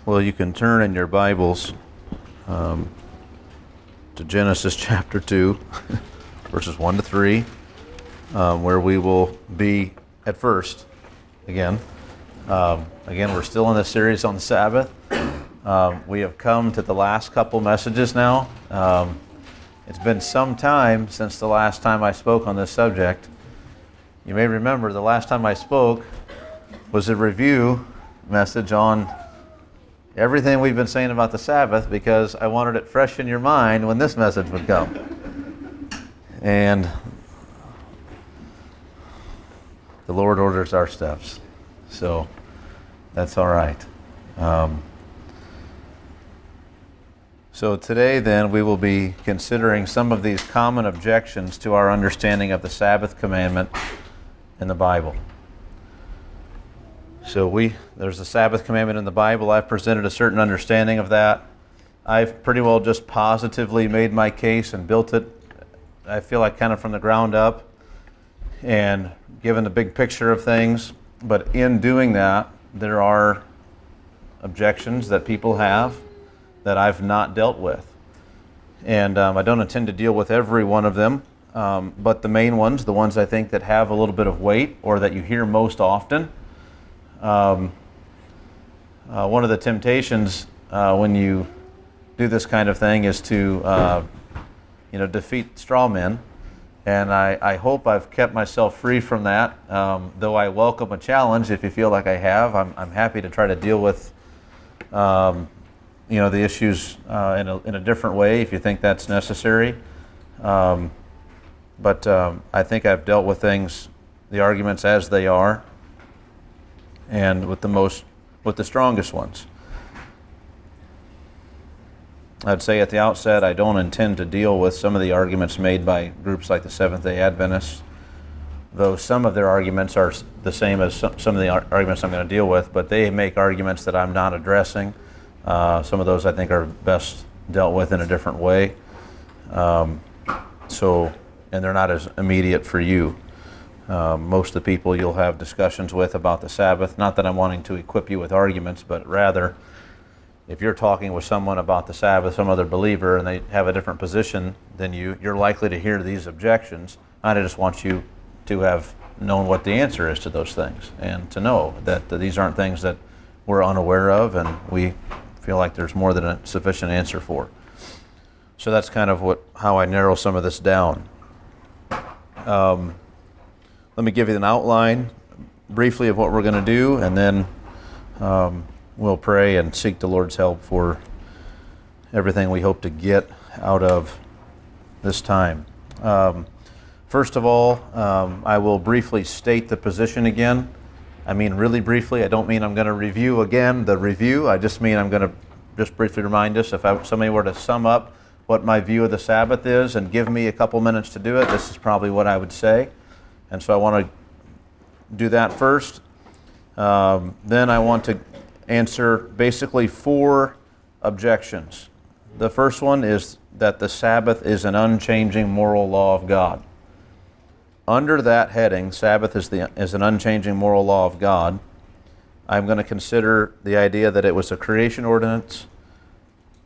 Well, you can turn in your Bibles to Genesis chapter 2, verses 1 to 3, where we will be at first again. Again, we're still in this series on the Sabbath. We have come to the last couple messages now. It's been some time since the last time I spoke on this subject. You may remember the last time I spoke was a review message on everything we've been saying about the Sabbath, because I wanted it fresh in your mind when this message would come. And the Lord orders our steps, so that's all right. So today then we will be considering some of these common objections to our understanding of the Sabbath commandment in the Bible. So there's a Sabbath commandment in the Bible. I've presented a certain understanding of that. I've pretty well just positively made my case and built it, I feel like, kind of from the ground up and given the big picture of things. But in doing that, there are objections that people have that I've not dealt with. And I don't intend to deal with every one of them, but the main ones, the ones I think that have a little bit of weight or that you hear most often. One of the temptations when you do this kind of thing is to defeat straw men, and I hope I've kept myself free from that. Though I welcome a challenge if you feel like I have. I'm happy to try to deal with the issues in a different way if you think that's necessary. But I think I've dealt with the arguments as they are, and with the strongest ones. I'd say at the outset, I don't intend to deal with some of the arguments made by groups like the Seventh-day Adventists, though some of their arguments are the same as some of the arguments I'm going to deal with, but they make arguments that I'm not addressing. Some of those I think are best dealt with in a different way. And they're not as immediate for you. Most of the people you'll have discussions with about the Sabbath, not that I'm wanting to equip you with arguments, but rather if you're talking with someone about the Sabbath, some other believer, and they have a different position than you're likely to hear these objections. I just want you to have known what the answer is to those things, and to know that these aren't things that we're unaware of and we feel like there's more than a sufficient answer for. So that's kind of how I narrow some of this down. Let me give you an outline briefly of what we're going to do, and then we'll pray and seek the Lord's help for everything we hope to get out of this time. First of all, I will briefly state the position again. I mean really briefly. I don't mean I'm going to review again the review. I just mean I'm going to just briefly remind us, if somebody were to sum up what my view of the Sabbath is and give me a couple minutes to do it, this is probably what I would say. And so I want to do that first. Then I want to answer basically 4 objections. The first one is that the Sabbath is an unchanging moral law of God. Under that heading, Sabbath is an unchanging moral law of God, I'm going to consider the idea that it was a creation ordinance.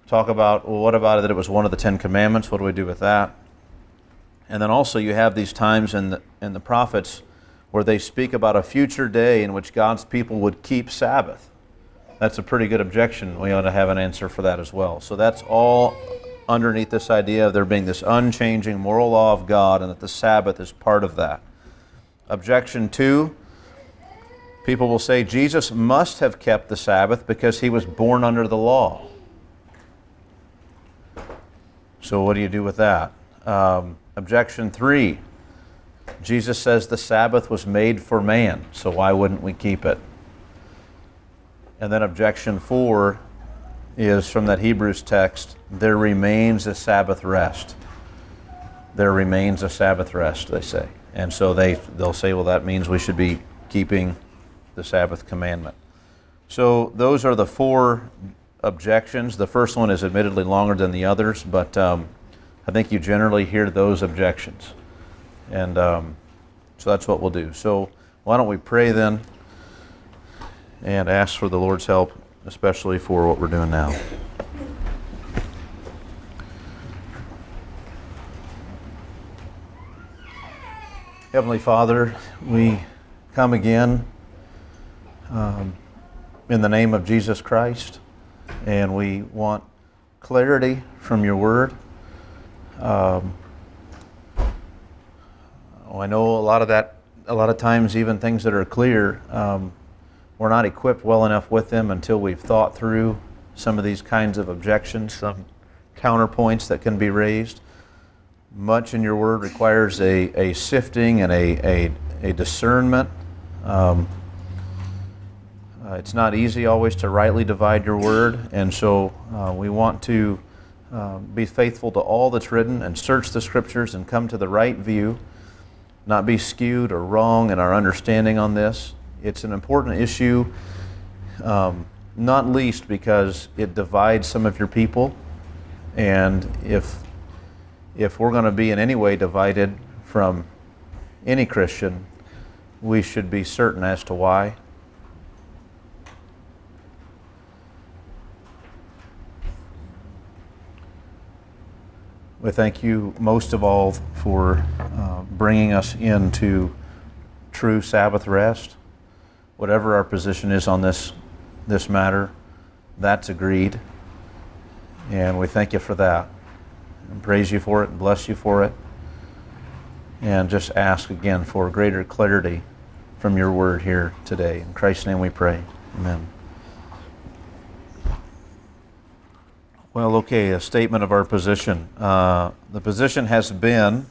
Talk about, well, what about it that it was one of the 10 Commandments? What do we do with that? And then also you have these times in the prophets where they speak about a future day in which God's people would keep Sabbath. That's a pretty good objection. We ought to have an answer for that as well. So that's all underneath this idea of there being this unchanging moral law of God, and that the Sabbath is part of that. Objection 2, people will say Jesus must have kept the Sabbath because he was born under the law. So what do you do with that? Objection 3, Jesus says the Sabbath was made for man, so why wouldn't we keep it? And then objection 4 is from that Hebrews text, there remains a Sabbath rest. There remains a Sabbath rest, they say. And so they'll say, well, that means we should be keeping the Sabbath commandment. So those are the 4 objections. The first one is admittedly longer than the others, but I think you generally hear those objections. And so that's what we'll do. So why don't we pray then and ask for the Lord's help especially for what we're doing now. Heavenly Father, we come again in the name of Jesus Christ, and we want clarity from your word. I know a lot of times even things that are clear, we're not equipped well enough with them until we've thought through some of these kinds of objections, some counterpoints that can be raised. Much in your word requires a sifting and a discernment. It's not easy always to rightly divide your word, and so we want to be faithful to all that's written and search the Scriptures and come to the right view, not be skewed or wrong in our understanding on this. It's an important issue, not least because it divides some of your people, and if we're going to be in any way divided from any Christian, we should be certain as to why. We thank you most of all for bringing us into true Sabbath rest. Whatever our position is on this matter, that's agreed. And we thank you for that. And praise you for it and bless you for it. And just ask again for greater clarity from your word here today. In Christ's name we pray. Amen. Well, okay, a statement of our position. The position has been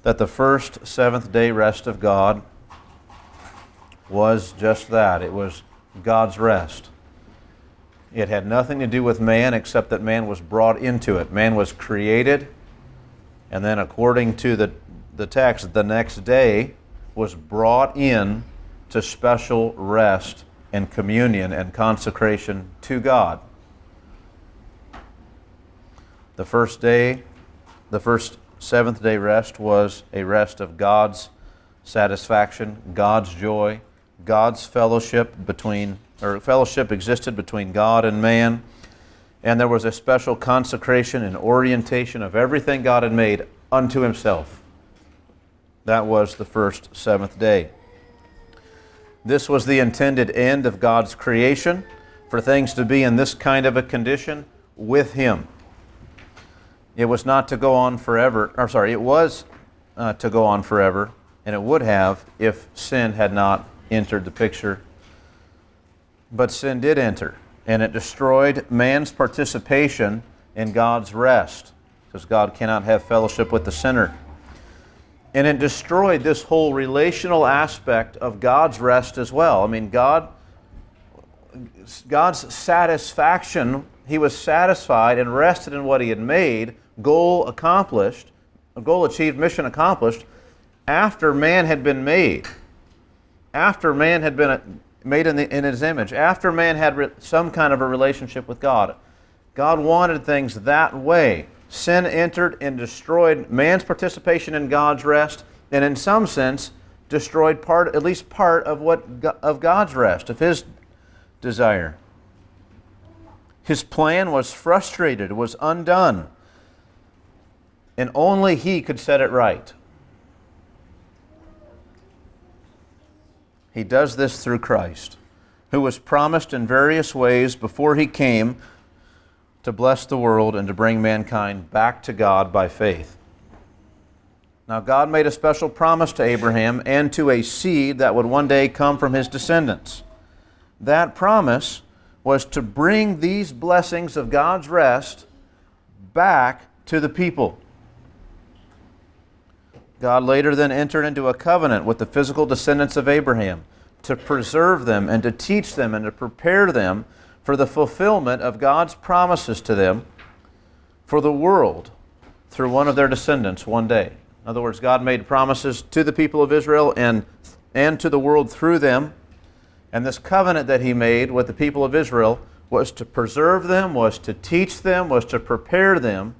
that the first seventh-day rest of God was just that. It was God's rest. It had nothing to do with man except that man was brought into it. Man was created, and then according to the text, the next day was brought in to special rest and communion and consecration to God. The first seventh-day rest was a rest of God's satisfaction, God's joy, God's fellowship fellowship existed between God and man, and there was a special consecration and orientation of everything God had made unto Himself. That was the first seventh day. This was the intended end of God's creation, for things to be in this kind of a condition with Him. It was not to go on forever, it was to go on forever, and it would have if sin had not entered the picture. But sin did enter, and it destroyed man's participation in God's rest, because God cannot have fellowship with the sinner. And it destroyed this whole relational aspect of God's rest as well. I mean, God's satisfaction, He was satisfied and rested in what He had made, goal accomplished, a goal achieved, mission accomplished, after man had been made. After man had been made in His image. After man had some kind of a relationship with God. God wanted things that way. Sin entered and destroyed man's participation in God's rest, and in some sense destroyed at least part of God's rest, of His desire. His plan was frustrated, was undone, and only He could set it right. He does this through Christ, who was promised in various ways before He came to bless the world and to bring mankind back to God by faith. Now, God made a special promise to Abraham and to a seed that would one day come from his descendants. That promise was to bring these blessings of God's rest back to the people. God later then entered into a covenant with the physical descendants of Abraham to preserve them and to teach them and to prepare them for the fulfillment of God's promises to them for the world through one of their descendants one day. In other words, God made promises to the people of Israel and to the world through them. And this covenant that He made with the people of Israel was to preserve them, was to teach them, was to prepare them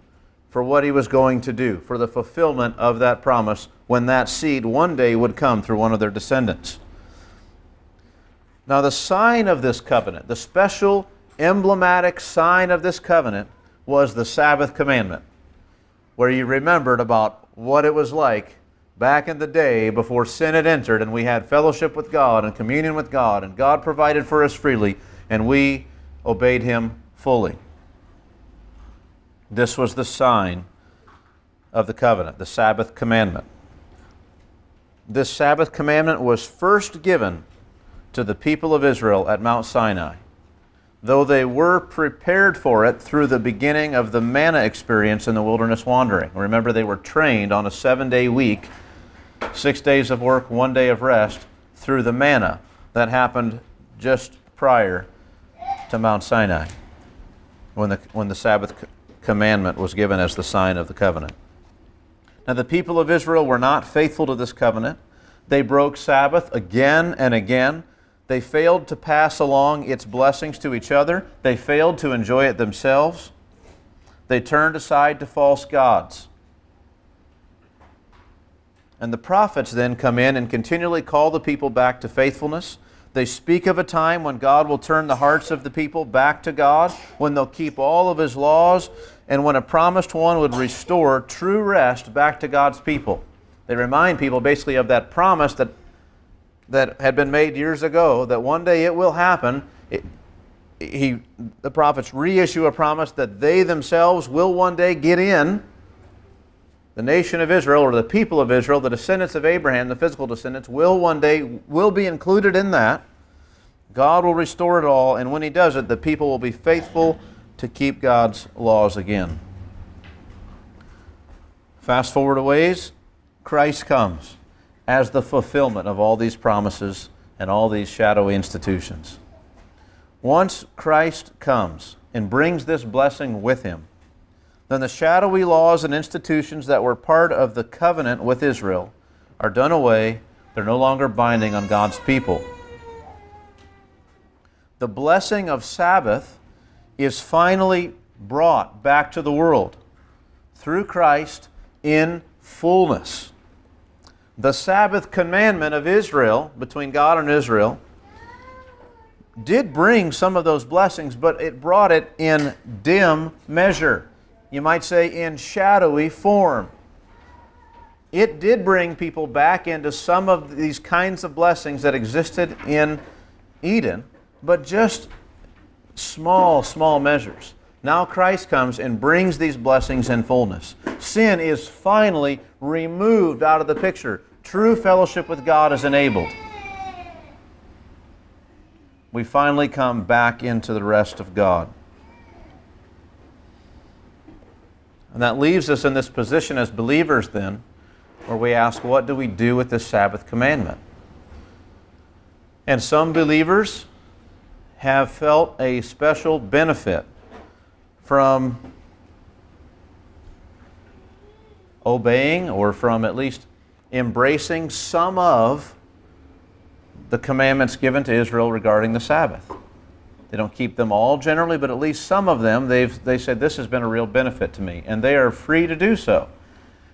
for what He was going to do, for the fulfillment of that promise when that seed one day would come through one of their descendants. Now, the sign of this covenant, the special emblematic sign of this covenant was the Sabbath commandment, where you remembered about what it was like back in the day before sin had entered and we had fellowship with God and communion with God, and God provided for us freely and we obeyed Him fully. This was the sign of the covenant, the Sabbath commandment. This Sabbath commandment was first given to the people of Israel at Mount Sinai, though they were prepared for it through the beginning of the manna experience in the wilderness wandering. Remember, they were trained on a 7-day week, 6 days of work, 1 day of rest, through the manna that happened just prior to Mount Sinai, when the Sabbath commandment was given as the sign of the covenant. Now, the people of Israel were not faithful to this covenant. They broke Sabbath again and again. They failed to pass along its blessings to each other. They failed to enjoy it themselves. They turned aside to false gods. And the prophets then come in and continually call the people back to faithfulness. They speak of a time when God will turn the hearts of the people back to God, when they'll keep all of His laws, and when a promised one would restore true rest back to God's people. They remind people basically of that promise that had been made years ago, that one day it will happen. The prophets reissue a promise that they themselves will one day get in. The nation of Israel, or the people of Israel, the descendants of Abraham, the physical descendants, will be included in that. God will restore it all, and when He does it, the people will be faithful to keep God's laws again. Fast forward a ways, Christ comes as the fulfillment of all these promises and all these shadowy institutions. Once Christ comes and brings this blessing with Him, then the shadowy laws and institutions that were part of the covenant with Israel are done away. They're no longer binding on God's people. The blessing of Sabbath is finally brought back to the world through Christ in fullness. The Sabbath commandment of Israel, between God and Israel, did bring some of those blessings, but it brought it in dim measure. You might say in shadowy form. It did bring people back into some of these kinds of blessings that existed in Eden, but just small measures. Now Christ comes and brings these blessings in fullness. Sin is finally removed out of the picture. True fellowship with God is enabled. We finally come back into the rest of God. And that leaves us in this position as believers then, where we ask, what do we do with this Sabbath commandment? And some believers have felt a special benefit from obeying, or from at least embracing, some of the commandments given to Israel regarding the Sabbath. They don't keep them all generally, but at least some of them, they said, this has been a real benefit to me, and they are free to do so.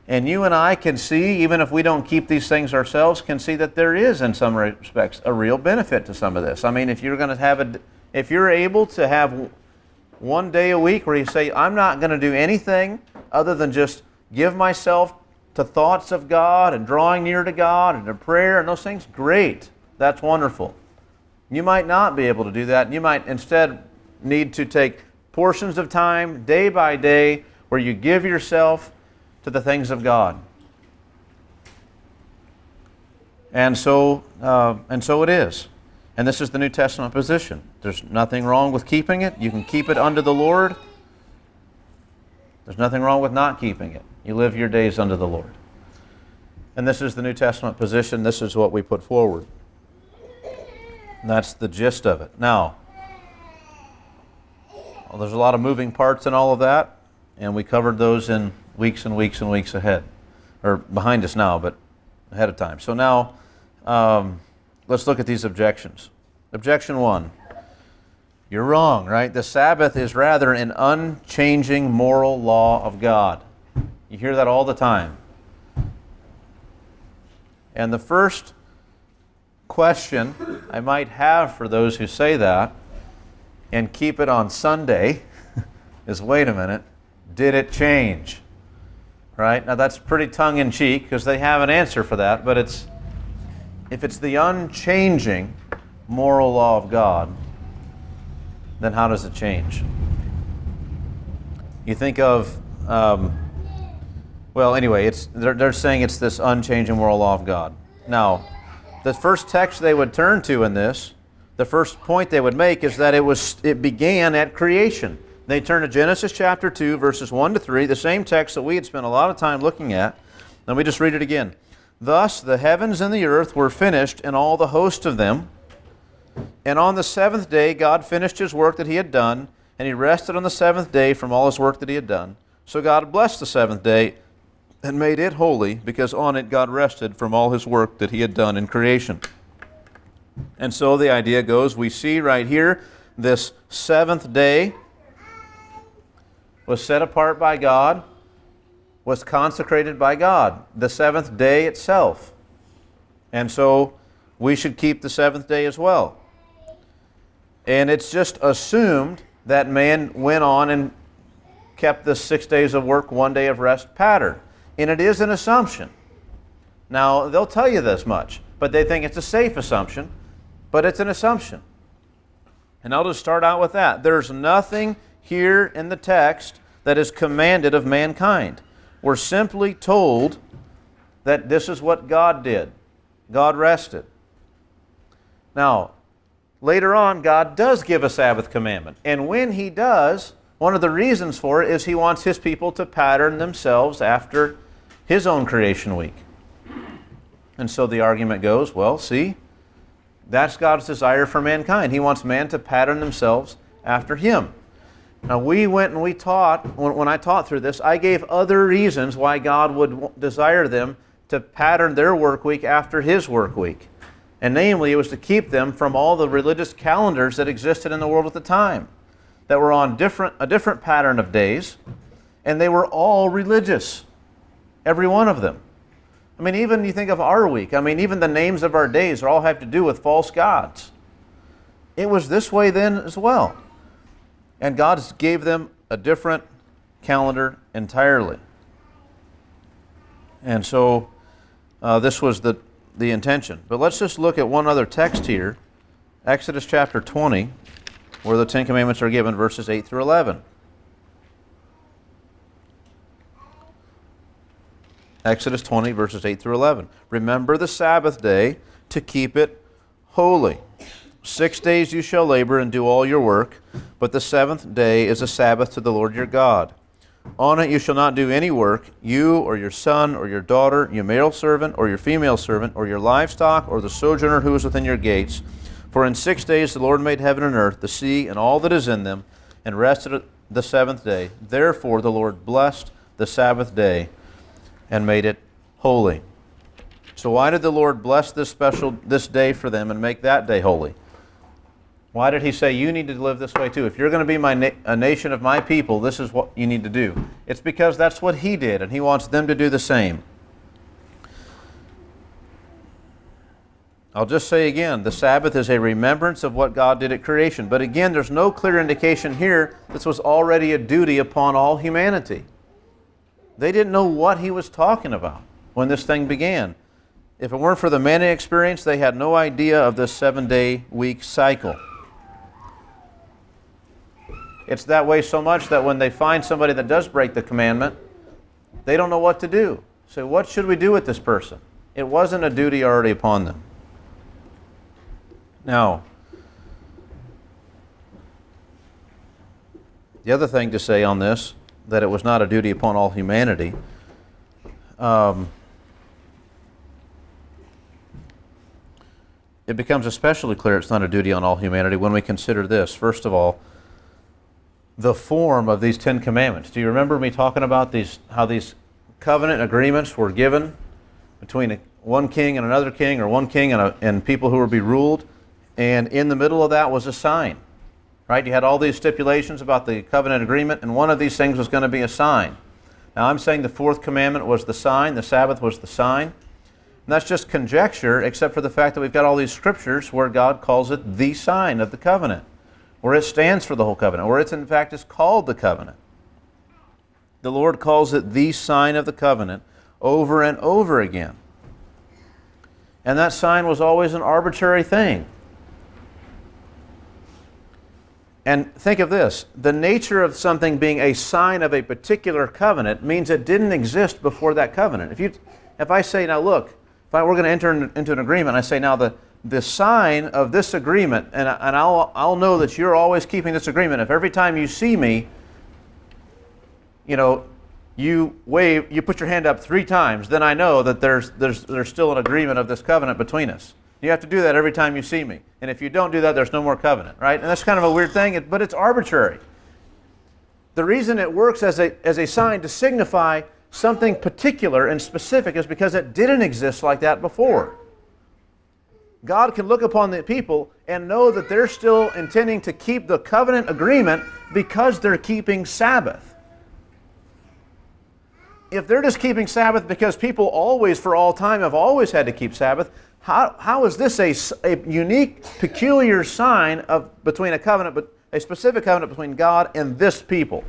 And you and I can see, even if we don't keep these things ourselves, can see that there is, in some respects, a real benefit to some of this. I mean, if you're able to have 1 day a week where you say, I'm not going to do anything other than just give myself to thoughts of God and drawing near to God and to prayer and those things, great. That's wonderful. You might not be able to do that. You might instead need to take portions of time, day by day, where you give yourself to the things of God. And so it is. And this is the New Testament position. There's nothing wrong with keeping it. You can keep it unto the Lord. There's nothing wrong with not keeping it. You live your days unto the Lord. And this is the New Testament position. This is what we put forward. And that's the gist of it. Now, there's a lot of moving parts in all of that, and we covered those in weeks and weeks and weeks ahead, or behind us now, but ahead of time. So now, let's look at these objections. Objection 1. You're wrong, right? The Sabbath is rather an unchanging moral law of God. You hear that all the time. And the first question I might have for those who say that and keep it on Sunday is, wait a minute, did it change? Right? Now that's pretty tongue-in-cheek because they have an answer for that, but if it's the unchanging moral law of God, then how does it change? You think of, well, anyway, they're saying it's this unchanging moral law of God. Now, the first text they would turn to in this, the first point they would make is that it began at creation. They turn to Genesis chapter 2, verses 1 to 3, the same text that we had spent a lot of time looking at. Let me just read it again. Thus the heavens and the earth were finished, and all the host of them. And on the seventh day God finished his work that he had done, and he rested on the seventh day from all his work that he had done. So God blessed the seventh day and made it holy, because on it God rested from all his work that he had done in creation. And so the idea goes, we see right here, this seventh day was set apart by God, was consecrated by God, the seventh day itself. And so we should keep the seventh day as well. And it's just assumed that man went on and kept the 6 days of work, 1 day of rest pattern. And it is an assumption. Now, they'll tell you this much, but they think it's a safe assumption, but it's an assumption. And I'll just start out with that. There's nothing here in the text that is commanded of mankind. We're simply told that this is what God did. God rested. Now, later on, God does give a Sabbath commandment. And when he does, one of the reasons for it is he wants his people to pattern themselves after his own creation week. And so the argument goes, well, see, that's God's desire for mankind. He wants man to pattern themselves after him. Now, we went and we taught, when I taught through this, I gave other reasons why God would desire them to pattern their work week after his work week. And namely, it was to keep them from all the religious calendars that existed in the world at the time, that were on a different pattern of days, and they were all religious, every one of them. I mean, even you think of our week, I mean, even the names of our days all have to do with false gods. It was this way then as well. And God gave them a different calendar entirely. And so this was the intention. But let's just look at one other text here, Exodus chapter 20, where the Ten Commandments are given, verses 8 through 11. Exodus 20, verses 8 through 11. Remember the Sabbath day to keep it holy. 6 days you shall labor and do all your work, but the seventh day is a Sabbath to the Lord your God. On it you shall not do any work, you or your son or your daughter, your male servant or your female servant, or your livestock, or the sojourner who is within your gates. For in 6 days the Lord made heaven and earth, the sea, and all that is in them, and rested the seventh day. Therefore the Lord blessed the Sabbath day and made it holy. So why did the Lord bless this day for them and make that day holy? Why did he say, you need to live this way too? If you're going to be a nation of my people, this is what you need to do. It's because that's what he did, and he wants them to do the same. I'll just say again, the Sabbath is a remembrance of what God did at creation. But again, there's no clear indication here this was already a duty upon all humanity. They didn't know what he was talking about when this thing began. If it weren't for the manna experience, they had no idea of this 7-day week cycle. It's that way so much that when they find somebody that does break the commandment, they don't know what to do. So what should we do with this person? It wasn't a duty already upon them. Now, the other thing to say on this, that it was not a duty upon all humanity, it becomes especially clear it's not a duty on all humanity when we consider this. First of all, the form of these 10 commandments. Do you remember me talking about how these covenant agreements were given between one king and another king, or one king and people who were to be ruled? And in the middle of that was a sign, right? You had all these stipulations about the covenant agreement, and one of these things was going to be a sign. Now I'm saying the fourth commandment was the sign, the Sabbath was the sign. And that's just conjecture, except for the fact that we've got all these scriptures where God calls it the sign of the covenant. or it stands for the whole covenant, or it's in fact is called the covenant. The Lord calls it the sign of the covenant over and over again. And that sign was always an arbitrary thing. And think of this, the nature of something being a sign of a particular covenant means it didn't exist before that covenant. If I say, now look, we're going to enter into an agreement, and I say, now the sign of this agreement, and I'll know that you're always keeping this agreement. If every time you see me, you wave, you put your hand up 3 times, then I know that there's still an agreement of this covenant between us. You have to do that every time you see me. And if you don't do that, there's no more covenant, right? And that's kind of a weird thing, but it's arbitrary. The reason it works as a sign to signify something particular and specific is because it didn't exist like that before. God can look upon the people and know that they're still intending to keep the covenant agreement because they're keeping Sabbath. If they're just keeping Sabbath because people always, for all time, have always had to keep Sabbath, how is this a unique, peculiar sign between a covenant, but a specific covenant between God and this people?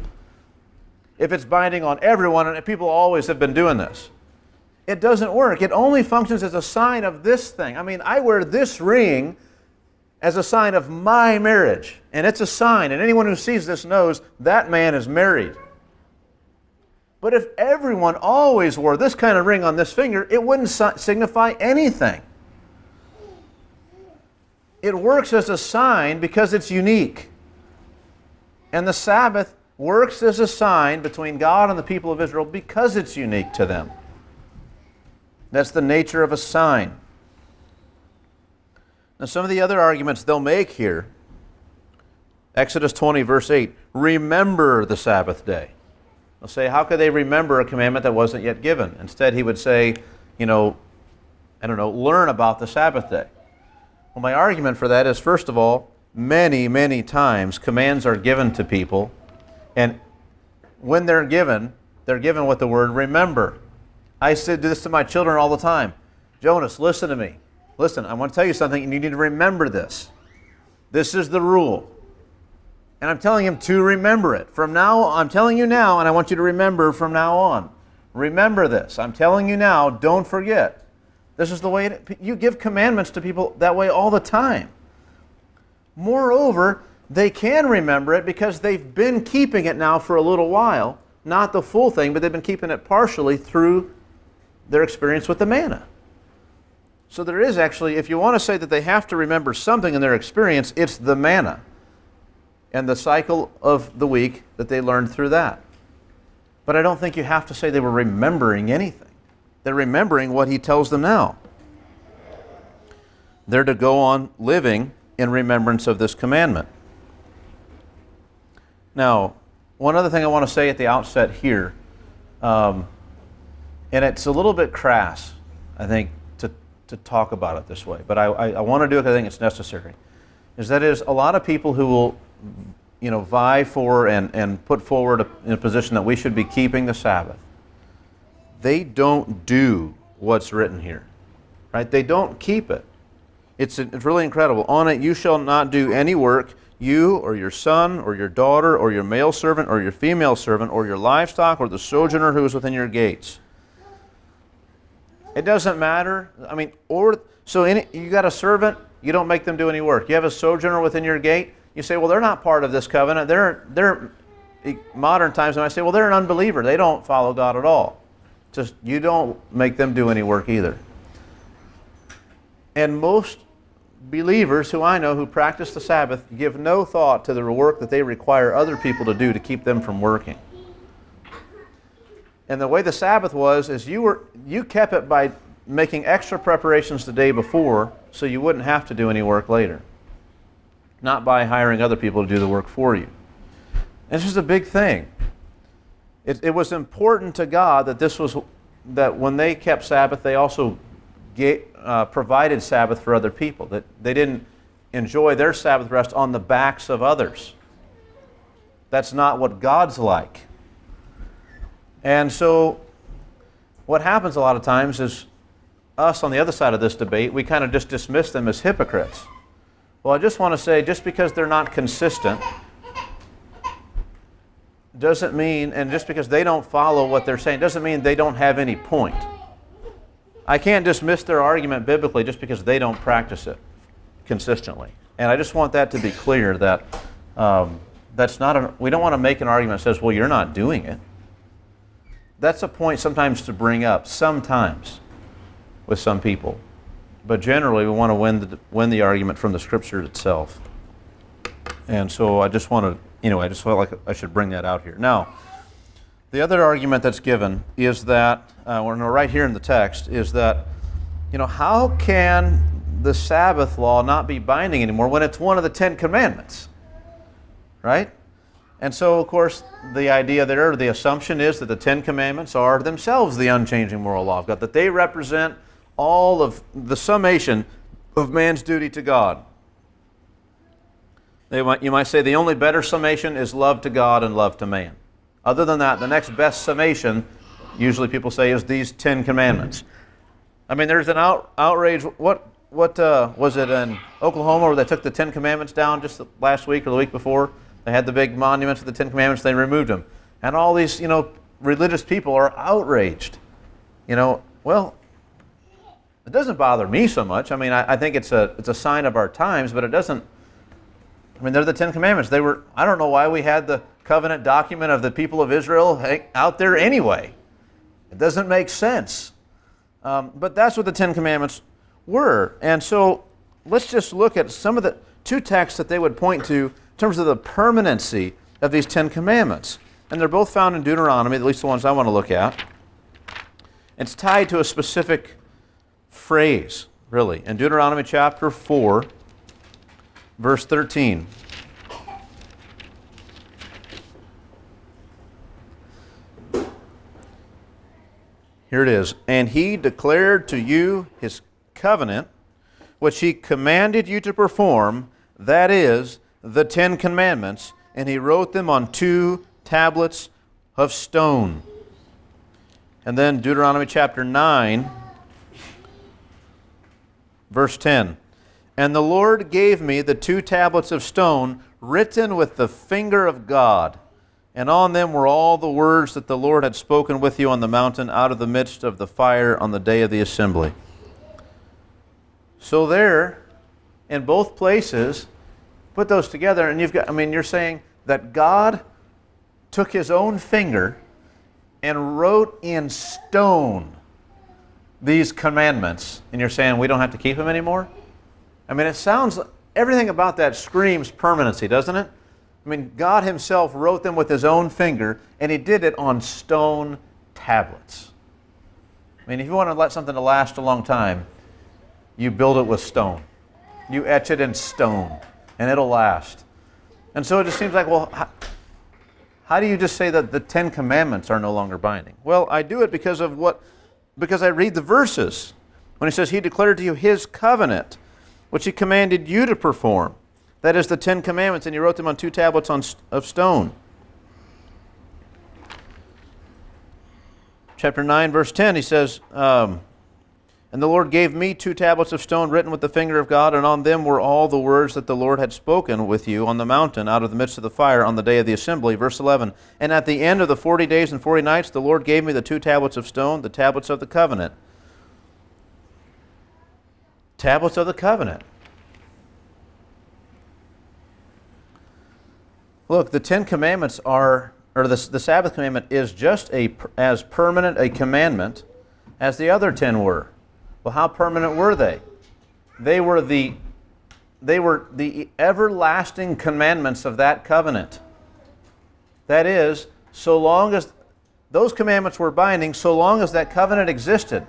If it's binding on everyone, and people always have been doing this. It doesn't work. It only functions as a sign of this thing. I mean, I wear this ring as a sign of my marriage, and it's a sign, and anyone who sees this knows that man is married. But if everyone always wore this kind of ring on this finger, it wouldn't signify anything. It works as a sign because it's unique. And the Sabbath works as a sign between God and the people of Israel because it's unique to them. That's the nature of a sign. Now, some of the other arguments they'll make here, Exodus 20, verse 8, remember the Sabbath day. They'll say, how could they remember a commandment that wasn't yet given? Instead, he would say, learn about the Sabbath day. Well, my argument for that is, first of all, many, many times commands are given to people, and when they're given with the word remember. I do this to my children all the time. Jonas, listen to me. Listen, I want to tell you something, and you need to remember this. This is the rule. And I'm telling him to remember it. From now, I'm telling you now, and I want you to remember from now on. Remember this. I'm telling you now, don't forget. This is the way you give commandments to people that way all the time. Moreover, they can remember it because they've been keeping it now for a little while. Not the full thing, but they've been keeping it partially through their experience with the manna. So there is actually, if you want to say that they have to remember something in their experience, it's the manna and the cycle of the week that they learned through that. But I don't think you have to say they were remembering anything. They're remembering what he tells them now. They're to go on living in remembrance of this commandment. Now, one other thing I want to say at the outset here, and it's a little bit crass, I think, to talk about it this way, but I want to do it because I think it's necessary, is a lot of people who will vie for and put forward in a position that we should be keeping the Sabbath. They don't do what's written here, right? They don't keep it. It's really incredible. On it you shall not do any work, you or your son or your daughter or your male servant or your female servant or your livestock or the sojourner who is within your gates. It doesn't matter. I mean, you got a servant, you don't make them do any work. You have a sojourner within your gate, you say, well, they're not part of this covenant. They're modern times, and I say, well, they're an unbeliever. They don't follow God at all. Just you don't make them do any work either. And most believers who I know who practice the Sabbath give no thought to the work that they require other people to do to keep them from working. And the way the Sabbath was is you kept it by making extra preparations the day before so you wouldn't have to do any work later. Not by hiring other people to do the work for you. And this is a big thing. It was important to God that when they kept Sabbath, they also provided Sabbath for other people. That they didn't enjoy their Sabbath rest on the backs of others. That's not what God's like. And so what happens a lot of times is us on the other side of this debate, we kind of just dismiss them as hypocrites. Well, I just want to say, just because they're not consistent doesn't mean, and just because they don't follow what they're saying, doesn't mean they don't have any point. I can't dismiss their argument biblically just because they don't practice it consistently. And I just want that to be clear, that that's not we don't want to make an argument that says, well, you're not doing it. That's a point sometimes to bring up, sometimes, with some people. But generally, we want to win the argument from the Scripture itself. And so I just want to, anyway, I just felt like I should bring that out here. Now, the other argument that's given is that, right here in the text, is that, how can the Sabbath law not be binding anymore when it's one of the 10 Commandments? Right? And so, of course, the idea there, the assumption is that the 10 Commandments are themselves the unchanging moral law of God, that they represent all of the summation of man's duty to God. You might say the only better summation is love to God and love to man. Other than that, the next best summation, usually people say, is these 10 Commandments. I mean, there's an outrage. What was it in Oklahoma where they took the 10 Commandments down just last week or the week before? They had the big monuments of the 10 Commandments, they removed them. And all these, religious people are outraged. Well, it doesn't bother me so much. I mean, I think it's a sign of our times, but it doesn't. I mean, they're the 10 Commandments. I don't know why we had the covenant document of the people of Israel out there anyway. It doesn't make sense. But that's what the 10 Commandments were. And so let's just look at some of the two texts that they would point to in terms of the permanency of these 10 Commandments. And they're both found in Deuteronomy, at least the ones I want to look at. It's tied to a specific phrase, really. In Deuteronomy chapter 4, verse 13. Here it is. And he declared to you his covenant, which he commanded you to perform, that is, the 10 Commandments, and he wrote them on 2 tablets of stone. And then Deuteronomy chapter 9, verse 10. And the Lord gave me the 2 tablets of stone written with the finger of God, and on them were all the words that the Lord had spoken with you on the mountain out of the midst of the fire on the day of the assembly. So there, in both places, put those together, and you're saying that God took his own finger and wrote in stone these commandments, and you're saying we don't have to keep them anymore? I mean, everything about that screams permanency, doesn't it? I mean, God himself wrote them with his own finger, and he did it on stone tablets. I mean, if you want to let something to last a long time, you build it with stone. You etch it in stone, and it'll last. And so it just seems like, well, how do you just say that the 10 Commandments are no longer binding? Well, I do it because I read the verses. When he says, he declared to you his covenant, which he commanded you to perform. That is the 10 Commandments, and he wrote them on 2 tablets of stone. Chapter 9, verse 10, he says, and the Lord gave me 2 tablets of stone written with the finger of God, and on them were all the words that the Lord had spoken with you on the mountain out of the midst of the fire on the day of the assembly. Verse 11, and at the end of the 40 days and 40 nights, the Lord gave me the 2 tablets of stone, the tablets of the covenant. Tablets of the covenant. Look, the 10 Commandments the Sabbath commandment is just as permanent a commandment as the other 10 were. Well, how permanent were they? They were the everlasting commandments of that covenant. That is, so long as those commandments were binding, so long as that covenant existed.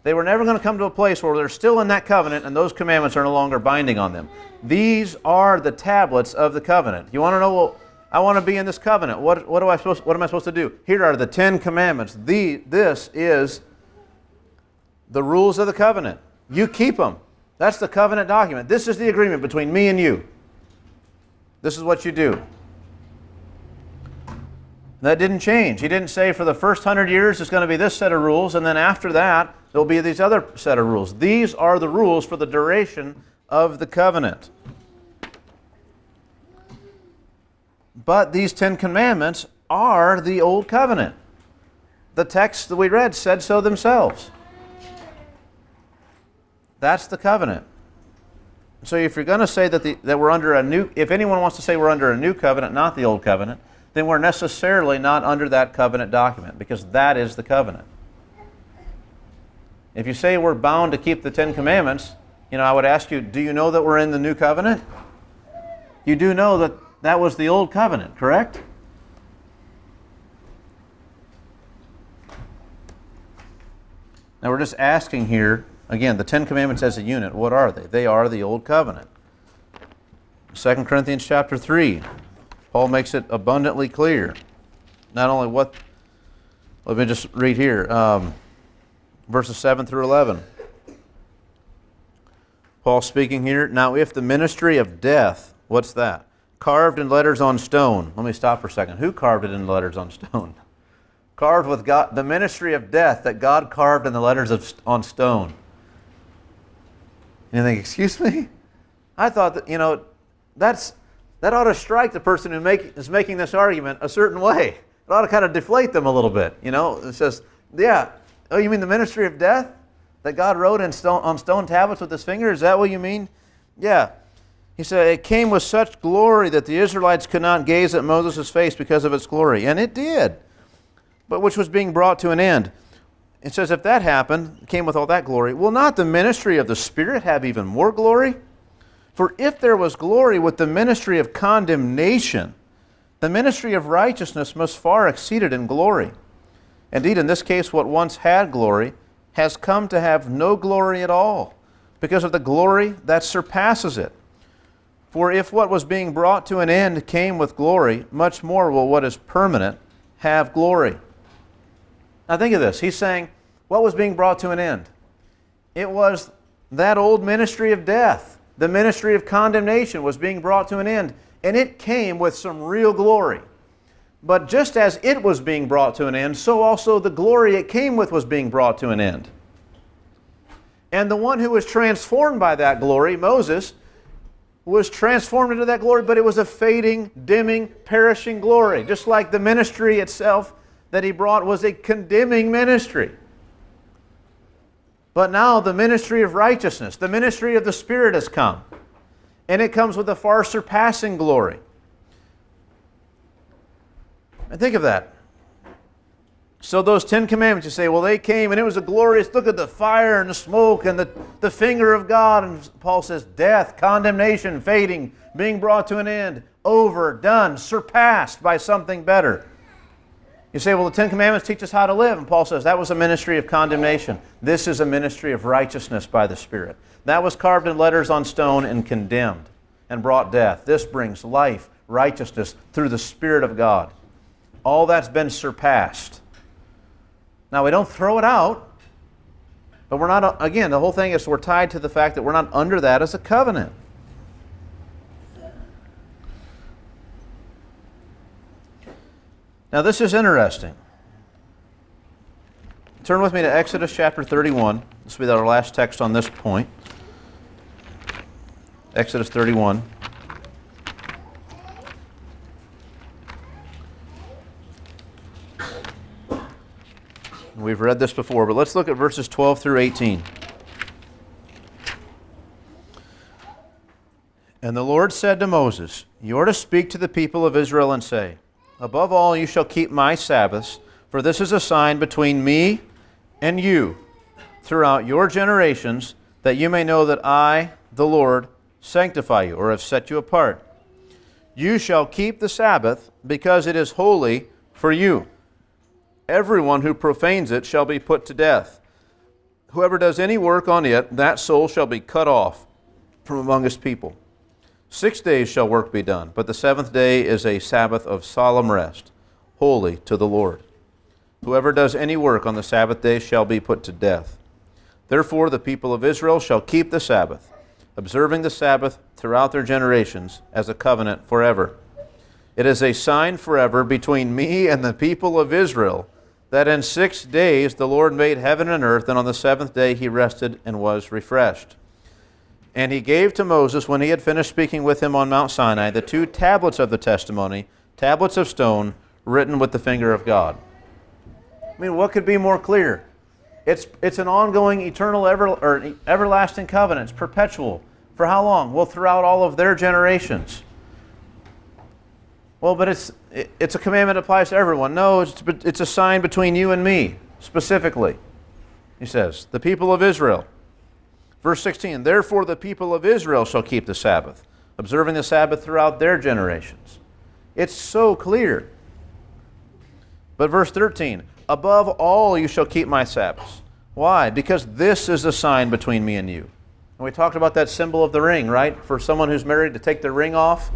They were never going to come to a place where they're still in that covenant and those commandments are no longer binding on them. These are the tablets of the covenant. You want to know, well, I want to be in this covenant. What am I supposed to do? Here are the 10 Commandments. This is the rules of the covenant. You keep them. That's the covenant document. This is the agreement between me and you. This is what you do. That didn't change. He didn't say for the first 100 years it's going to be this set of rules, and then after that there'll be these other set of rules. These are the rules for the duration of the covenant. But these 10 commandments are the old covenant. The text that we read said so themselves. That's the covenant. So if you're going to say that we're under a new, if anyone wants to say we're under a new covenant, not the old covenant, then we're necessarily not under that covenant document, because that is the covenant. If you say we're bound to keep the 10 commandments, I would ask you, do you know that we're in the new covenant? You do know that that was the old covenant, correct? Now we're just asking here, again, the 10 commandments as a unit, what are they? They are the old covenant. 2 Corinthians chapter 3, Paul makes it abundantly clear. Not only what, let me just read here, verses 7 through 11. Paul speaking here, now if the ministry of death, what's that? Carved in letters on stone. Let me stop for a second. Who carved it in letters on stone? Carved with God, the ministry of death that God carved in the letters on stone. You think, excuse me? I thought that, that ought to strike the person who is making this argument a certain way. It ought to kind of deflate them a little bit. It says, yeah, oh, you mean the ministry of death that God wrote on stone tablets with his finger? Is that what you mean? Yeah. He said, it came with such glory that the Israelites could not gaze at Moses' face because of its glory. And it did, but which was being brought to an end. It says, if that happened, it came with all that glory, will not the ministry of the Spirit have even more glory? For if there was glory with the ministry of condemnation, the ministry of righteousness must far exceed it in glory. Indeed, in this case, what once had glory has come to have no glory at all, because of the glory that surpasses it. For if what was being brought to an end came with glory, much more will what is permanent have glory. Now think of this. He's saying, what was being brought to an end? It was that old ministry of death. The ministry of condemnation was being brought to an end, and it came with some real glory. But just as it was being brought to an end, so also the glory it came with was being brought to an end. And the one who was transformed by that glory, Moses, was transformed into that glory, but it was a fading, dimming, perishing glory. Just like the ministry itself that he brought was a condemning ministry. But now the ministry of righteousness, the ministry of the Spirit has come. And it comes with a far surpassing glory. And think of that. So those 10 commandments, you say, well, they came and it was a glorious, look at the fire and the smoke and the finger of God. And Paul says, death, condemnation, fading, being brought to an end, over, done, surpassed by something better. You say, well, the 10 commandments teach us how to live. And Paul says, that was a ministry of condemnation. This is a ministry of righteousness by the Spirit. That was carved in letters on stone and condemned and brought death. This brings life, righteousness through the Spirit of God. All that's been surpassed. Now, we don't throw it out, but we're not, again, the whole thing is we're tied to the fact that we're not under that as a covenant. Now, this is interesting. Turn with me to Exodus chapter 31. This will be our last text on this point. Exodus 31. We've read this before, but let's look at verses 12 through 18. And the Lord said to Moses, you are to speak to the people of Israel and say, above all you shall keep my Sabbaths, for this is a sign between me and you throughout your generations, that you may know that I, the Lord, sanctify you, or have set you apart. You shall keep the Sabbath, because it is holy for you. Everyone who profanes it shall be put to death. Whoever does any work on it, that soul shall be cut off from among his people. 6 days shall work be done, but the seventh day is a Sabbath of solemn rest, holy to the Lord. Whoever does any work on the Sabbath day shall be put to death. Therefore the people of Israel shall keep the Sabbath, observing the Sabbath throughout their generations as a covenant forever. It is a sign forever between me and the people of Israel, that in 6 days the Lord made heaven and earth, and on the seventh day he rested and was refreshed. And he gave to Moses, when he had finished speaking with him on Mount Sinai, the 2 tablets of the testimony, tablets of stone written with the finger of God. I mean, what could be more clear? It's an ongoing, eternal, everlasting covenant. It's perpetual. For how long? Well, throughout all of their generations. Well, but it's a commandment that applies to everyone. No, it's a sign between you and me, specifically. He says, the people of Israel. Verse 16, therefore the people of Israel shall keep the Sabbath, observing the Sabbath throughout their generations. It's so clear. But verse 13, above all you shall keep my Sabbaths. Why? Because this is a sign between me and you. And we talked about that symbol of the ring, right? For someone who's married to take their ring off,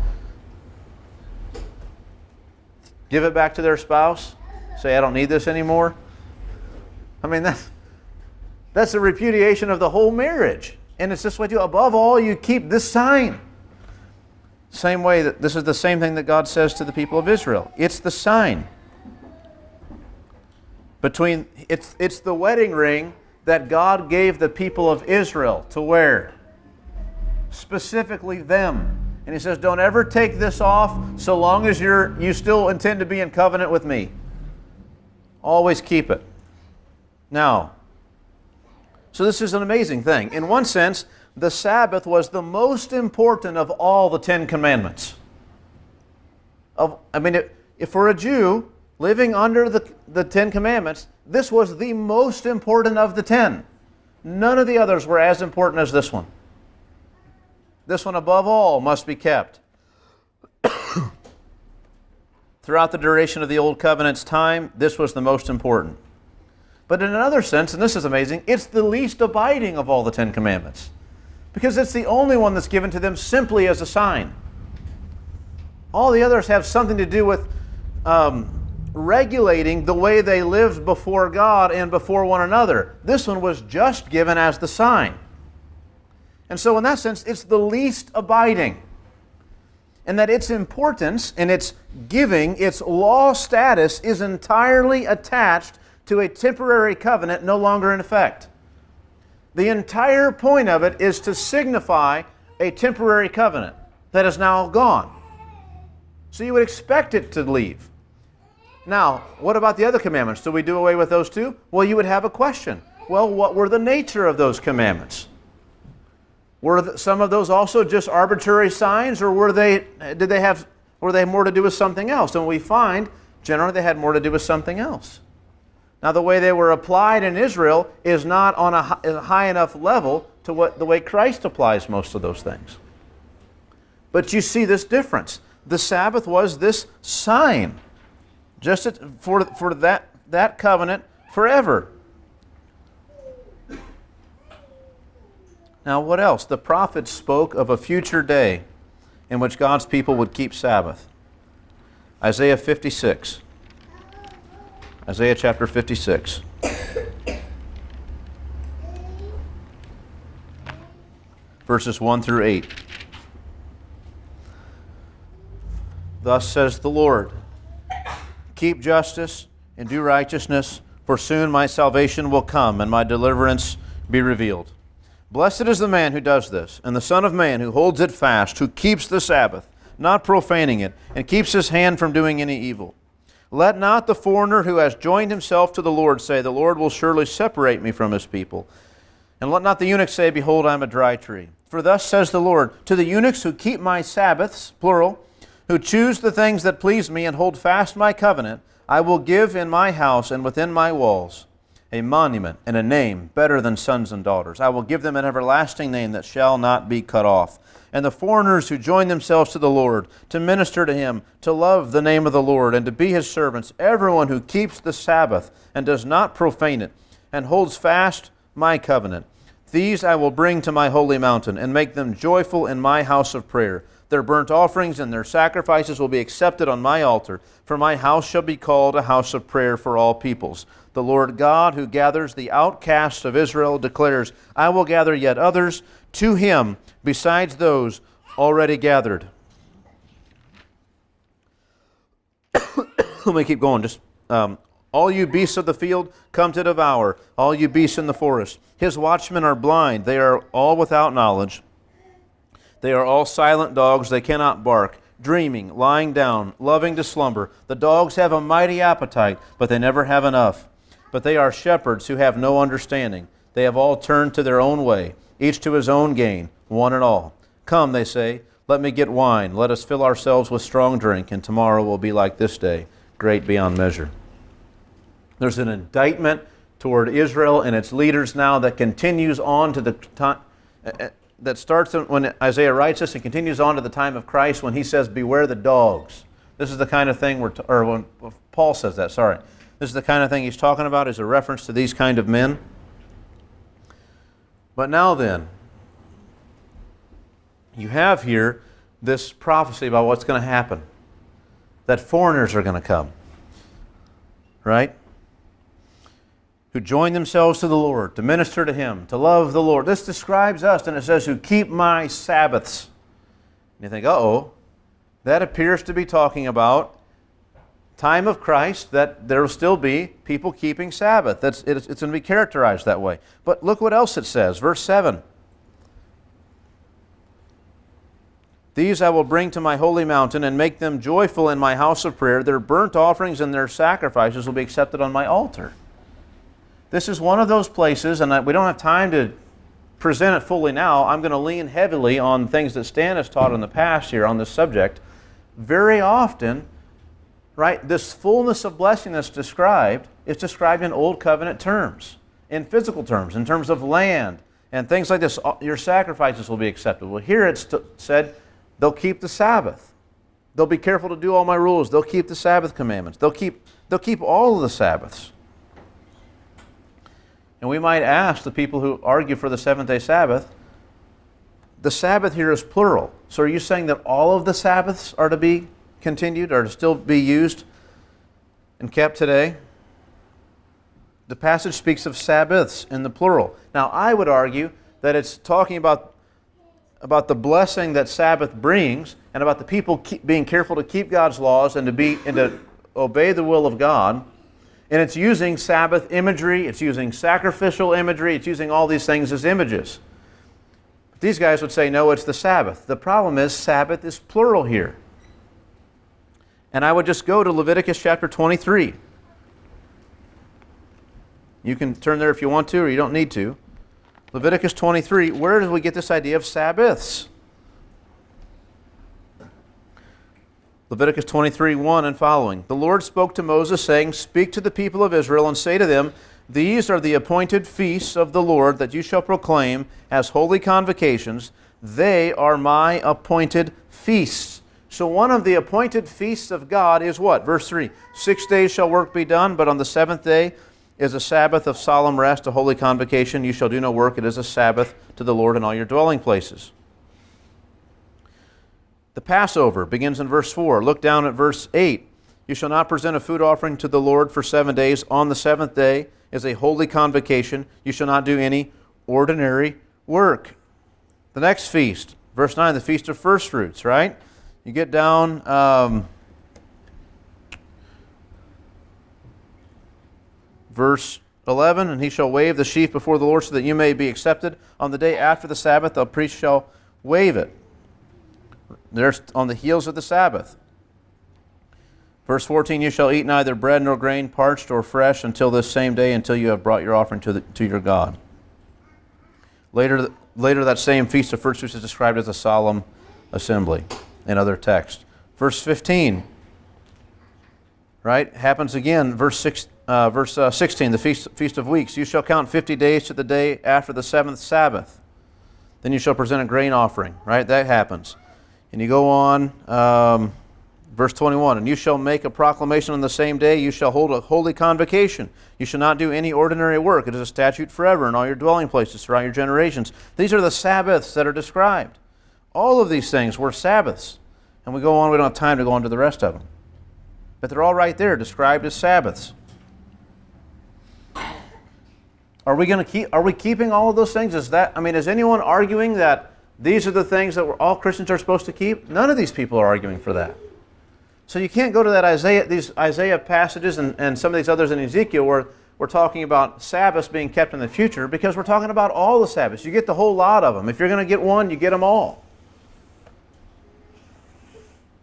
give it back to their spouse, say, I don't need this anymore. I mean, that's a repudiation of the whole marriage. And it's this way too. Above all, you keep this sign. Same way that this is the same thing that God says to the people of Israel. It's the sign. It's the wedding ring that God gave the people of Israel to wear. Specifically them. And he says, don't ever take this off so long as you still intend to be in covenant with me. Always keep it. Now, so this is an amazing thing. In one sense, the Sabbath was the most important of all the 10 Commandments. If for a Jew living under the 10 Commandments, this was the most important of the 10. None of the others were as important as this one. This one above all must be kept. Throughout the duration of the Old Covenant's time, this was the most important. But in another sense, and this is amazing, it's the least abiding of all the 10 Commandments. Because it's the only one that's given to them simply as a sign. All the others have something to do with regulating the way they lived before God and before one another. This one was just given as the sign. And so in that sense, it's the least abiding. And that its importance and its giving, its law status, is entirely attached to a temporary covenant no longer in effect. The entire point of it is to signify a temporary covenant that is now gone. So you would expect it to leave. Now, what about the other commandments? Do we do away with those too? Well, you would have a question. Well, what were the nature of those commandments? Were some of those also just arbitrary signs, or were they more to do with something else? And we find generally they had more to do with something else. Now, the way they were applied in Israel is not on a high enough level to the way Christ applies most of those things. But you see this difference. The Sabbath was this sign, just for that covenant forever. Now, what else? The prophets spoke of a future day in which God's people would keep Sabbath. Isaiah 56. Isaiah chapter 56. Verses 1 through 8. Thus says the Lord, keep justice and do righteousness, for soon my salvation will come and my deliverance be revealed. Blessed is the man who does this, and the Son of Man who holds it fast, who keeps the Sabbath, not profaning it, and keeps his hand from doing any evil. Let not the foreigner who has joined himself to the Lord say, the Lord will surely separate me from his people. And let not the eunuch say, behold, I am a dry tree. For thus says the Lord, to the eunuchs who keep my Sabbaths, plural, who choose the things that please me and hold fast my covenant, I will give in my house and within my walls a monument and a name better than sons and daughters. I will give them an everlasting name that shall not be cut off. And the foreigners who join themselves to the Lord, to minister to Him, to love the name of the Lord, and to be His servants, everyone who keeps the Sabbath and does not profane it, and holds fast my covenant, these I will bring to my holy mountain, and make them joyful in my house of prayer. Their burnt offerings and their sacrifices will be accepted on my altar, for my house shall be called a house of prayer for all peoples. The Lord God, who gathers the outcasts of Israel, declares, I will gather yet others to Him besides those already gathered. Let me keep going. All you beasts of the field, come to devour. All you beasts in the forest. His watchmen are blind. They are all without knowledge. They are all silent dogs. They cannot bark. dreaming, lying down, loving to slumber. The dogs have a mighty appetite, but they never have enough. But they are shepherds who have no understanding. They have all turned to their own way, each to his own gain, one and all. Come, they say, let me get wine. Let us fill ourselves with strong drink, and tomorrow will be like this day, great beyond measure. There's an indictment toward Israel and its leaders now that continues on to the time, that starts when Isaiah writes this and continues on to the time of Christ when he says, beware the dogs. This is the kind of thing when Paul says that, sorry. This is the kind of thing he's talking about, is a reference to these kind of men. But now then, you have here this prophecy about what's going to happen. That foreigners are going to come. Right? Who join themselves to the Lord, to minister to Him, to love the Lord. This describes us, and it says, who keep my Sabbaths. And you think, uh-oh, that appears to be talking about time of Christ, that there will still be people keeping Sabbath. It's going to be characterized that way. But look what else it says, verse 7. These I will bring to my holy mountain and make them joyful in my house of prayer. Their burnt offerings and their sacrifices will be accepted on my altar. This is one of those places, and we don't have time to present it fully now. I'm going to lean heavily on things that Stan has taught in the past here on this subject. Very often, right, this fullness of blessing that's described is described in Old Covenant terms, in physical terms, in terms of land, and things like this. Your sacrifices will be accepted. Well, here it's said, they'll keep the Sabbath. They'll be careful to do all my rules. They'll keep the Sabbath commandments. They'll keep all of the Sabbaths. And we might ask the people who argue for the seventh-day Sabbath, the Sabbath here is plural. So are you saying that all of the Sabbaths are to be continued, or to still be used and kept today? The passage speaks of Sabbaths in the plural. Now, I would argue that it's talking about the blessing that Sabbath brings, and about the people being careful to keep God's laws and to obey the will of God. And it's using Sabbath imagery, it's using sacrificial imagery, it's using all these things as images. But these guys would say, no, it's the Sabbath. The problem is Sabbath is plural here. And I would just go to Leviticus chapter 23. You can turn there if you want to, or you don't need to. Leviticus 23, where do we get this idea of Sabbaths? Leviticus 23, 1 and following. The Lord spoke to Moses, saying, speak to the people of Israel and say to them, these are the appointed feasts of the Lord that you shall proclaim as holy convocations. They are my appointed feasts. So one of the appointed feasts of God is what? Verse 3, 6 days shall work be done, but on the seventh day is a Sabbath of solemn rest, a holy convocation. You shall do no work. It is a Sabbath to the Lord in all your dwelling places. The Passover begins in verse 4. Look down at verse 8. You shall not present a food offering to the Lord for 7 days. On the seventh day is a holy convocation. You shall not do any ordinary work. The next feast, verse 9, the Feast of First Fruits, right? You get down, verse 11, and he shall wave the sheaf before the Lord so that you may be accepted. On the day after the Sabbath, the priest shall wave it. There's on the heels of the Sabbath. Verse 14, you shall eat neither bread nor grain, parched or fresh, until this same day, until you have brought your offering to your God. Later that same Feast of First Fruits is described as a solemn assembly in other texts. Verse 15, right, happens again. Verse 16, the Feast of Weeks. You shall count 50 days to the day after the seventh Sabbath. Then you shall present a grain offering, right? That happens. And you go on, verse 21, and you shall make a proclamation on the same day. You shall hold a holy convocation. You shall not do any ordinary work. It is a statute forever in all your dwelling places throughout your generations. These are the Sabbaths that are described. All of these things were Sabbaths. And we go on, we don't have time to go on to the rest of them. But they're all right there, described as Sabbaths. Are we keeping all of those things? Is anyone arguing that these are the things that all Christians are supposed to keep? None of these people are arguing for that. So you can't go to these Isaiah passages and some of these others in Ezekiel where we're talking about Sabbaths being kept in the future, because we're talking about all the Sabbaths. You get the whole lot of them. If you're going to get one, you get them all.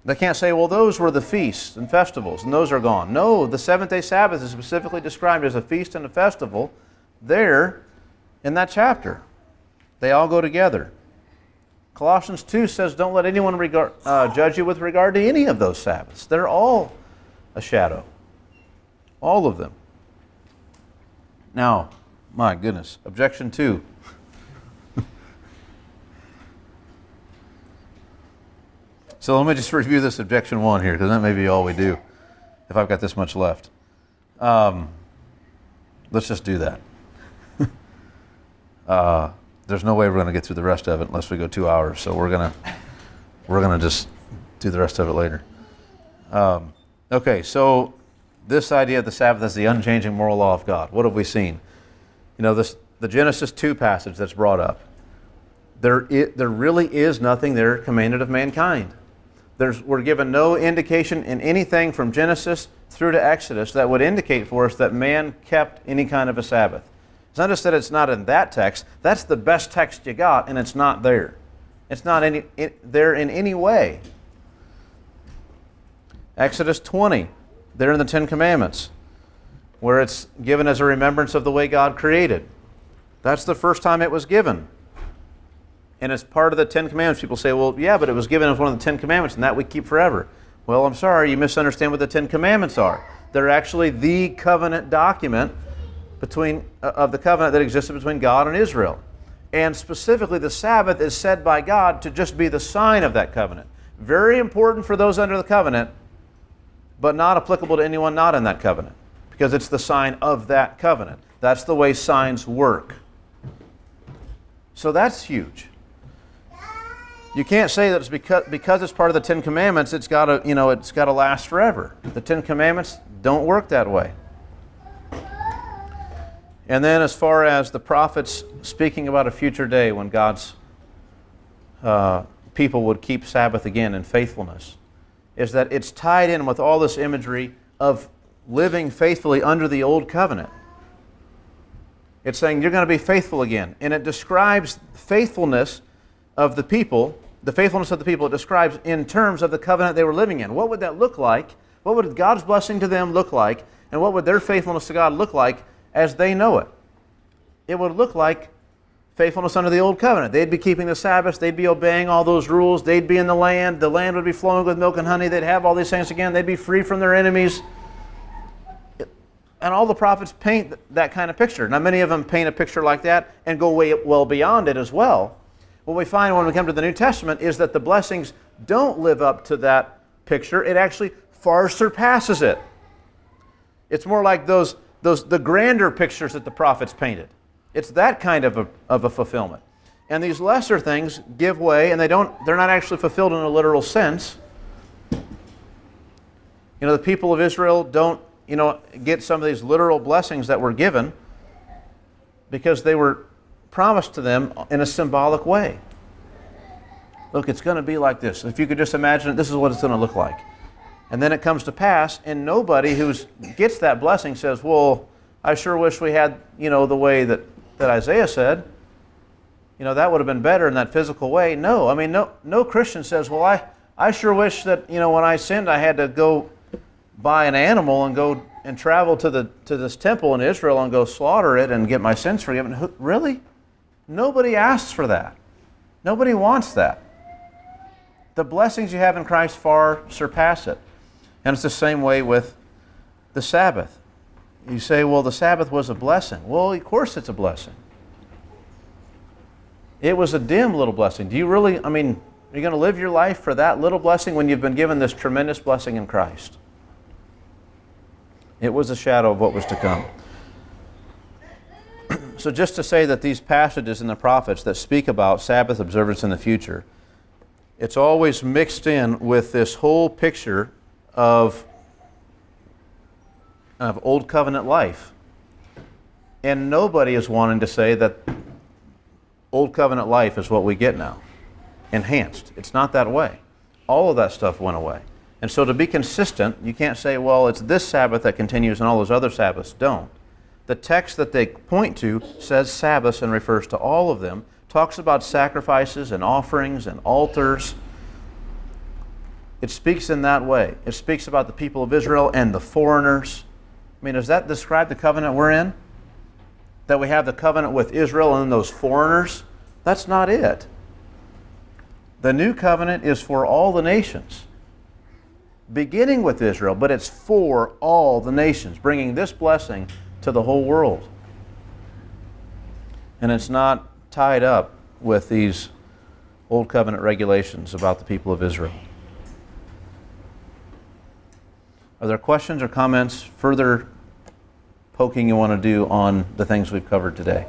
They can't say, well, those were the feasts and festivals, and those are gone. No, the seventh-day Sabbath is specifically described as a feast and a festival there in that chapter. They all go together. Colossians 2 says, don't let anyone judge you with regard to any of those Sabbaths. They're all a shadow. All of them. Now, my goodness, objection 2. So let me just review this objection 1 here, because that may be all we do, if I've got this much left. Let's just do that. There's no way we're going to get through the rest of it unless we go 2 hours, so we're gonna just do the rest of it later. Okay, so this idea of the Sabbath as the unchanging moral law of God. What have we seen? You know, the Genesis 2 passage that's brought up. There really is nothing there commanded of mankind. We're given no indication in anything from Genesis through to Exodus that would indicate for us that man kept any kind of a Sabbath. It's not just that it's not in that text. That's the best text you got, and it's not there. It's not there in any way. Exodus 20, there in the Ten Commandments, where it's given as a remembrance of the way God created. That's the first time it was given. And it's part of the Ten Commandments. People say, well, yeah, but it was given as one of the Ten Commandments, and that we keep forever. Well, I'm sorry, you misunderstand what the Ten Commandments are. They're actually the covenant document of the covenant that existed between God and Israel. And specifically, the Sabbath is said by God to just be the sign of that covenant. Very important for those under the covenant, but not applicable to anyone not in that covenant, because it's the sign of that covenant. That's the way signs work. So that's huge. You can't say that it's because it's part of the Ten Commandments, it's got to last forever. The Ten Commandments don't work that way. And then as far as the prophets speaking about a future day when God's people would keep Sabbath again in faithfulness, is that it's tied in with all this imagery of living faithfully under the old covenant. It's saying you're going to be faithful again. And it describes faithfulness of the people, the faithfulness of the people, it describes in terms of the covenant they were living in. What would that look like? What would God's blessing to them look like? And what would their faithfulness to God look like as they know it? It would look like faithfulness under the old covenant. They'd be keeping the Sabbath, they'd be obeying all those rules, they'd be in the land would be flowing with milk and honey, they'd have all these things again, they'd be free from their enemies. And all the prophets paint that kind of picture. Now, many of them paint a picture like that and go way well beyond it as well. What we find when we come to the New Testament is that the blessings don't live up to that picture. It actually far surpasses it. It's more like the grander pictures that the prophets painted. It's that kind of a fulfillment. And these lesser things give way, and they're not actually fulfilled in a literal sense. You know, the people of Israel don't get some of these literal blessings that were given because they were promised to them in a symbolic way. Look, it's going to be like this. If you could just imagine it, this is what it's going to look like. And then it comes to pass, and nobody who gets that blessing says, well, I sure wish we had, the way that Isaiah said. That would have been better in that physical way. No, I mean, no Christian says, well, I sure wish that, when I sinned, I had to go buy an animal and go and travel to this temple in Israel and go slaughter it and get my sins forgiven. Really? Nobody asks for that. Nobody wants that. The blessings you have in Christ far surpass it. And it's the same way with the Sabbath. You say, well, the Sabbath was a blessing. Well, of course it's a blessing. It was a dim little blessing. Do you really, are you going to live your life for that little blessing when you've been given this tremendous blessing in Christ? It was a shadow of what was to come. So just to say that these passages in the prophets that speak about Sabbath observance in the future, it's always mixed in with this whole picture of Old Covenant life. And nobody is wanting to say that Old Covenant life is what we get now, enhanced. It's not that way. All of that stuff went away. And so to be consistent, you can't say, well, it's this Sabbath that continues and all those other Sabbaths don't. The text that they point to says Sabbaths and refers to all of them, talks about sacrifices and offerings and altars. it speaks in that way. It speaks about the people of Israel and the foreigners. I mean, does that describe the covenant we're in? That we have the covenant with Israel and those foreigners? That's not it. The new covenant is for all the nations, beginning with Israel, but it's for all the nations, bringing this blessing to the whole world. And it's not tied up with these old covenant regulations about the people of Israel. Are there questions or comments, further poking you want to do on the things we've covered today?